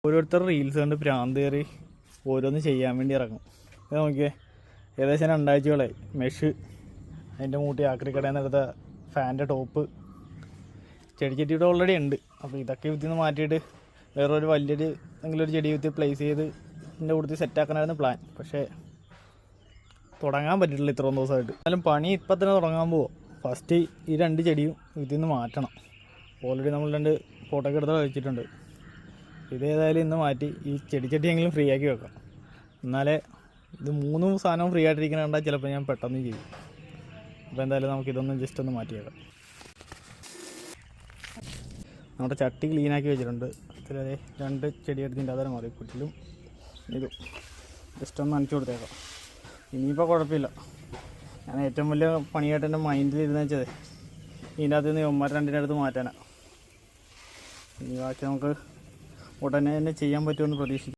ഓരോരുത്തർ റീൽസ് കണ്ട് ഭ്രാന്ത് കയറി ഓരോന്ന് ചെയ്യാൻ വേണ്ടി ഇറങ്ങും. അത് നോക്കിയേ, ഏകദേശം 2 ആഴ്ചകളായി മെഷ്, അതിൻ്റെ മൂട്ടി ആക്രിക്കടയിൽ നിന്ന് എടുത്ത ഫാൻ്റെ ടോപ്പ്, ചെടിച്ചട്ടിയുടെ ഓൾറെഡി ഉണ്ട്. അപ്പോൾ ഇതൊക്കെ വിത്തിൽ നിന്ന് മാറ്റിയിട്ട് വേറൊരു വലിയൊരു എന്തെങ്കിലും ഒരു ചെടി വിത്ത് പ്ലേസ് ചെയ്ത് ഇതിൻ്റെ കൂടുതൽ സെറ്റാക്കാനായിരുന്നു പ്ലാൻ. പക്ഷേ തുടങ്ങാൻ പറ്റിയിട്ടില്ല ഇത്രയും ദിവസമായിട്ട്. എന്നാലും പണി ഇപ്പം തന്നെ തുടങ്ങാൻ പോവുക. ഫസ്റ്റ് ഈ 2 ചെടിയും വിത്തിൽ നിന്ന് മാറ്റണം. ഓൾറെഡി നമ്മൾ 2 ഫോട്ടോ ഒക്കെ എടുത്ത് വെച്ചിട്ടുണ്ട്. ഇതേതായാലും ഇന്ന് മാറ്റി ഈ ചെടിച്ചട്ടിയെങ്കിലും ഫ്രീ ആക്കി വെക്കാം. എന്നാലേ ഇത് 3 സാധനവും ഫ്രീ ആയിട്ടിരിക്കുന്ന കണ്ടാൽ ചിലപ്പോൾ ഞാൻ പെട്ടെന്ന് ചെയ്യും. അപ്പോൾ എന്തായാലും നമുക്കിതൊന്ന് ജസ്റ്റ് ഒന്ന് മാറ്റിയേക്കാം. നമ്മുടെ ചട്ടി ക്ലീനാക്കി വെച്ചിട്ടുണ്ട്. ഇതിൽ 2 ചെടി എടുത്തിൻ്റെ അതേ മാറി കുറ്റിലും ഇതും ജസ്റ്റ് ഒന്ന് നനച്ചു കൊടുത്തേക്കാം. ഇനിയിപ്പോൾ കുഴപ്പമില്ല. ഞാൻ ഏറ്റവും വലിയ പണിയായിട്ട് എൻ്റെ മൈൻഡിൽ ഇരുന്ന് വെച്ചത് ഇതിൻ്റെ അകത്ത് നിന്ന് ഇവന്മാർ 2 അടുത്ത് മാറ്റാനാണ്. ഇനി ബാക്കി നമുക്ക് ഉടനെ തന്നെ ചെയ്യാൻ പറ്റുമെന്ന് പ്രതീക്ഷിക്കും.